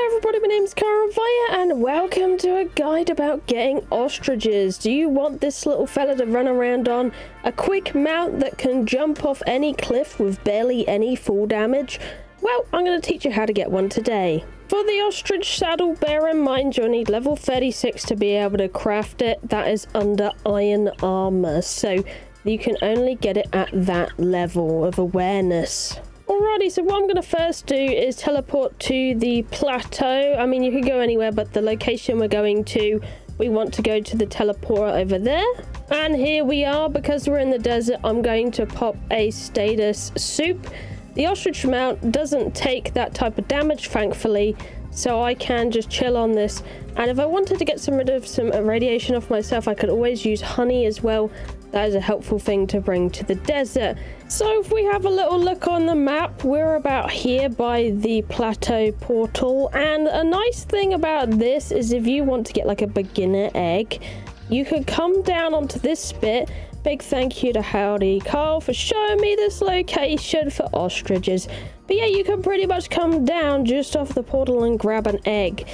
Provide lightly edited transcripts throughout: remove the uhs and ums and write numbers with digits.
everybody, my name's Kiahonfire and welcome to a guide about getting ostriches. Do you want this little fella to run around on? A quick mount that can jump off any cliff with barely any fall damage? Well, I'm going to teach you how to get one today. For the ostrich saddle, bear in mind you'll need level 36 to be able to craft it. That is under iron armor, so you can only get it at that level of awareness. Alrighty, so what I'm going to first do is teleport to the plateau. I mean, you can go anywhere, but the location we're going to, we want to go to the teleporter over there. And here we are. Because we're in the desert, I'm going to pop a status soup. The ostrich mount doesn't take that type of damage, thankfully, so I can just chill on this. And if I wanted to get rid of some radiation off myself, I could always use honey as well. That is a helpful thing to bring to the desert. So if we have a little look on the map, we're about here by the plateau portal. And a nice thing about this is if you want to get like a beginner egg, you can come down onto this bit. Big thank you to Howdy Carl for showing me this location for ostriches. But yeah, you can pretty much come down just off the portal and grab an egg.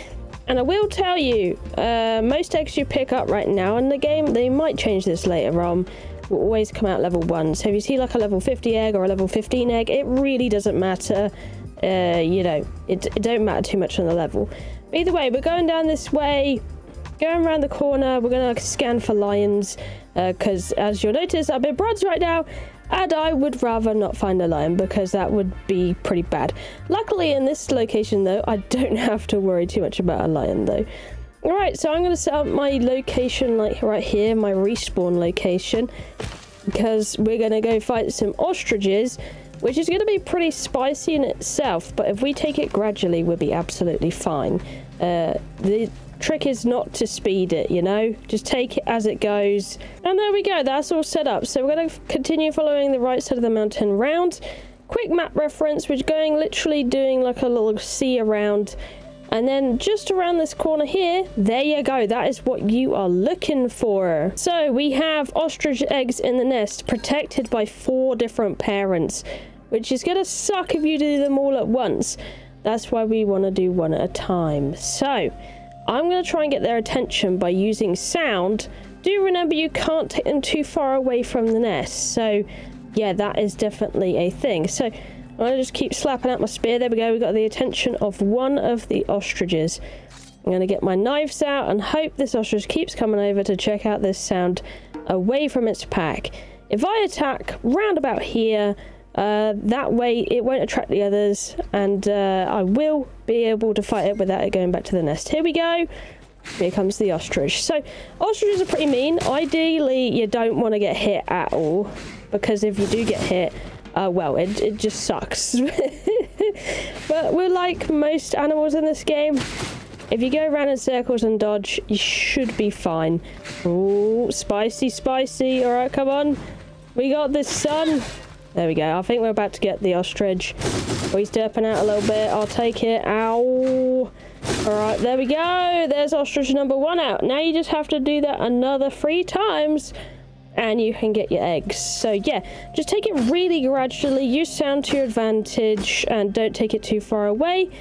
And I will tell you, most eggs you pick up right now in the game, they might change this later on, will always come out level 1. So if you see like a level 50 egg or a level 15 egg, it really doesn't matter. You know, it don't matter too much on the level. But either way, we're going down this way, going around the corner. We're going to scan for lions, because as you'll notice, I'm in bronze right now. And I would rather not find a lion because that would be pretty bad. Luckily in this location though, I don't have to worry too much about a lion though. Alright, so I'm going to set up my location like right here, my respawn location. Because we're going to go fight some ostriches, which is going to be pretty spicy in itself. But if we take it gradually, we'll be absolutely fine. The trick is not to speed it, you know, just take it as it goes. And there we go, that's all set up. So we're going to continue following the right side of the mountain round. Quick map reference, we're going literally doing like a little sea around, and then just around this corner here, there you go, that is what you are looking for. So we have ostrich eggs in the nest protected by 4 different parents, which is going to suck if you do them all at once. That's why we want to do one at a time. So I'm going to try and get their attention by using sound. Do remember you can't take them too far away from the nest. So yeah, that is definitely a thing. So I'm going to just keep slapping out my spear. There we go. We got the attention of one of the ostriches. I'm going to get my knives out and hope this ostrich keeps coming over to check out this sound away from its pack. If I attack round about here, that way it won't attract the others, and I will be able to fight it without it going back to the nest. Here we go. Here comes the ostrich. So ostriches are pretty mean. Ideally you don't want to get hit at all, because if you do get hit, well, it just sucks. But we're like most animals in this game. If you go around in circles and dodge, you should be fine. Oh, spicy, spicy. All right, come on, we got this, son. There we go. I think we're about to get the ostrich. Oh, he's derping out a little bit. I'll take it. Ow. Alright, there we go. There's ostrich number 1 out. Now you just have to do that another 3 times and you can get your eggs. So yeah, just take it really gradually. Use sound to your advantage and don't take it too far away,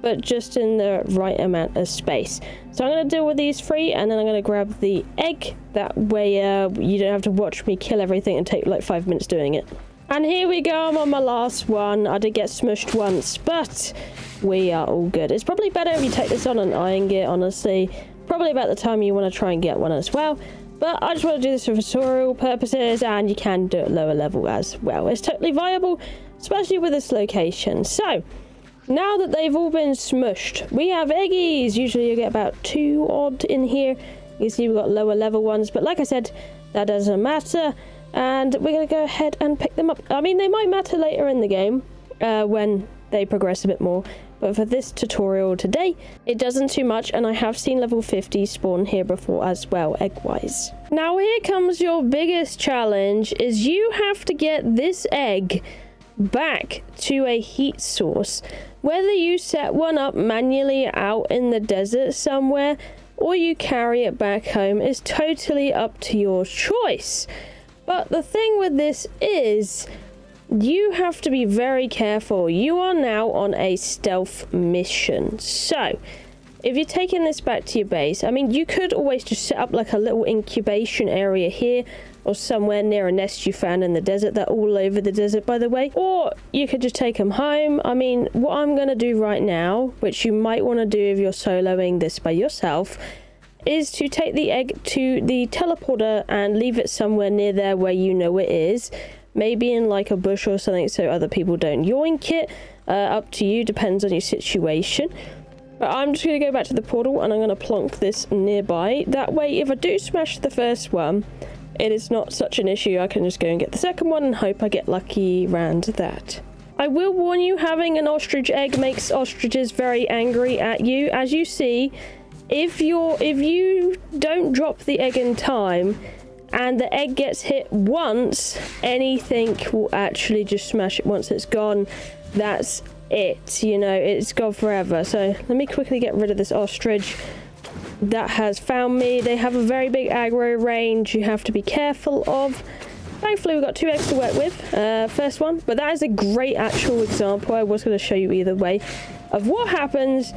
but just in the right amount of space. So I'm going to deal with these 3 and then I'm going to grab the egg. That way you don't have to watch me kill everything and take like 5 minutes doing it. And here we go, I'm on my last one. I did get smushed once, but we are all good. It's probably better if you take this on an iron gear, honestly. Probably about the time you want to try and get one as well. But I just want to do this for tutorial purposes, and you can do it lower level as well. It's totally viable, especially with this location. So, now that they've all been smushed, we have eggies. Usually you get about 2 odd in here. You can see we've got lower level ones, but like I said, that doesn't matter. And we're going to go ahead and pick them up. I mean, they might matter later in the game when they progress a bit more. But for this tutorial today, it doesn't too much. And I have seen level 50 spawn here before as well, egg-wise. Now, here comes your biggest challenge, is you have to get this egg back to a heat source. Whether you set one up manually out in the desert somewhere, or you carry it back home, is totally up to your choice. But the thing with this is, you have to be very careful. You are now on a stealth mission. So, if you're taking this back to your base, I mean, you could always just set up like a little incubation area here or somewhere near a nest you found in the desert. They're all over the desert, by the way. Or you could just take them home. I mean, what I'm going to do right now, which you might want to do if you're soloing this by yourself, is to take the egg to the teleporter and leave it somewhere near there where you know it is. Maybe in like a bush or something so other people don't yoink it. Up to you, depends on your situation. But I'm just going to go back to the portal and I'm going to plonk this nearby. That way, if I do smash the first one, it is not such an issue. I can just go and get the second one and hope I get lucky around that. I will warn you, having an ostrich egg makes ostriches very angry at you. As you see, if you don't drop the egg in time and the egg gets hit once, anything will actually just smash it once it's gone. That's it, you know, it's gone forever. So let me quickly get rid of this ostrich that has found me. They have a very big aggro range you have to be careful of. Thankfully we've got 2 eggs to work with, first one, but that is a great actual example. I was going to show you either way of what happens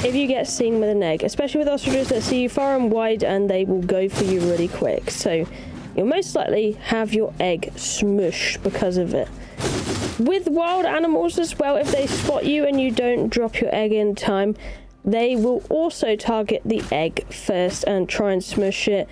if you get seen with an egg, especially with ostriches that see you far and wide and they will go for you really quick. So you'll most likely have your egg smushed because of it. With wild animals as well, if they spot you and you don't drop your egg in time, they will also target the egg first and try and smush it,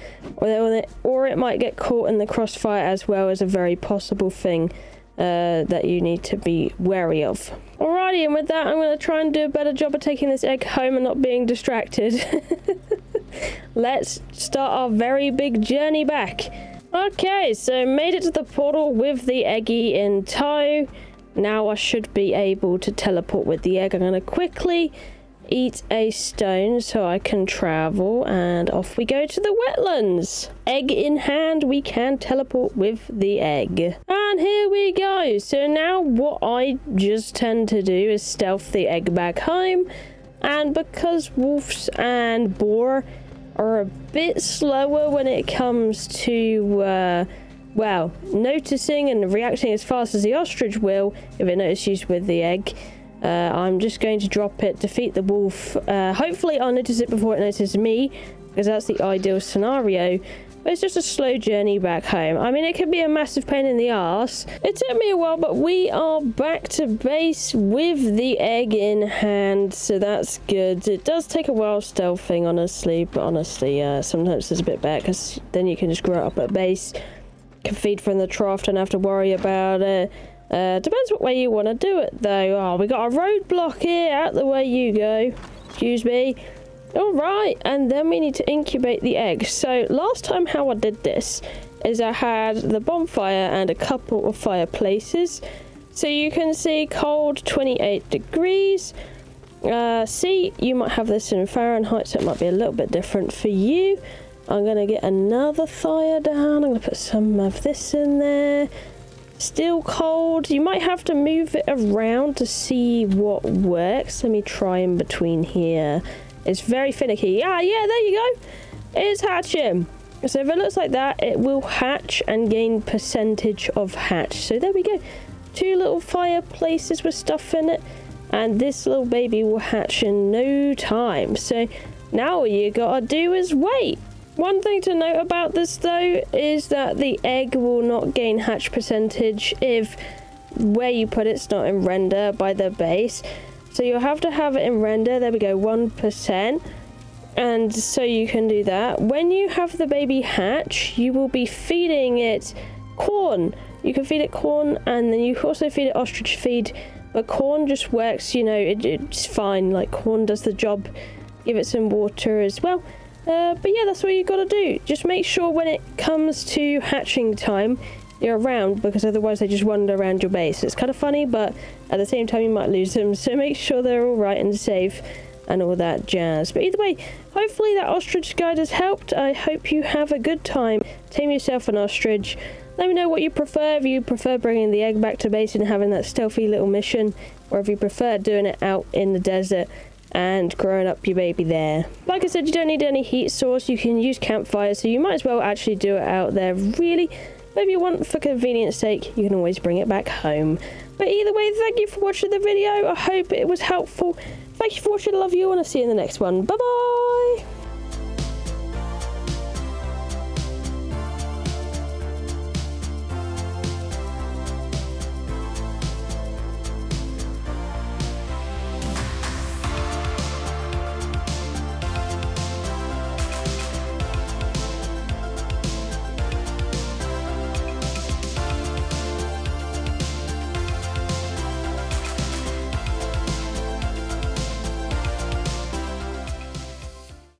or it might get caught in the crossfire as well, as a very possible thing that you need to be wary of. Alrighty, and with that, I'm going to try and do a better job of taking this egg home and not being distracted. Let's start our very big journey back. Okay, so made it to the portal with the eggy in tow. Now I should be able to teleport with the egg. I'm going to quickly eat a stone so I can travel, and off we go to the wetlands. Egg in hand, we can teleport with the egg. And here we go. So now what I just tend to do is stealth the egg back home, and because wolves and boar are a bit slower when it comes to well, noticing and reacting as fast as the ostrich will if it notices you with the egg, I'm just going to drop it, defeat the wolf. Hopefully I'll notice it before it notices me, because that's the ideal scenario. But it's just a slow journey back home. I mean, it could be a massive pain in the arse. It took me a while, but we are back to base with the egg in hand, so that's good. It does take a while stealthing, honestly, but honestly, sometimes it's a bit better, because then you can just grow up at base, can feed from the trough, don't have to worry about it. Depends what way you want to do it, though. Oh, we got a roadblock here. Out the way you go. Excuse me. Alright, and then we need to incubate the egg. So last time how I did this is I had the bonfire and a couple of fireplaces. So you can see cold 28 degrees. See, you might have this in Fahrenheit, so it might be a little bit different for you. I'm going to get another fire down. I'm going to put some of this in there. Still cold. You might have to move it around to see what works. Let me try in between here. It's very finicky. Ah, yeah, there you go. It's hatching. So if it looks like that, it will hatch and gain percentage of hatch. So there we go. 2 little fireplaces with stuff in it. And this little baby will hatch in no time. So now all you gotta do is wait. One thing to note about this, though, is that the egg will not gain hatch percentage if where you put it's not in render by the base. So you'll have to have it in render. There we go, 1%. And so you can do that. When you have the baby hatch, you will be feeding it corn. You can feed it corn, and then you can also feed it ostrich feed. But corn just works, you know, it's fine. Like, corn does the job. Give it some water as well. But yeah, that's what you got to do. Just make sure when it comes to hatching time, you're around, because otherwise they just wander around your base. It's kind of funny, but at the same time you might lose them. So make sure they're all right and safe and all that jazz. But either way, hopefully that ostrich guide has helped. I hope you have a good time. Tame yourself an ostrich. Let me know what you prefer. If you prefer bringing the egg back to base and having that stealthy little mission, or if you prefer doing it out in the desert and growing up your baby there. Like I said, you don't need any heat source. You can use campfire, so you might as well actually do it out there. Really, But if you want, for convenience sake, you can always bring it back home. But either way, thank you for watching the video. I hope it was helpful. Thank you for watching. I love you, and I'll see you in the next one. Bye bye.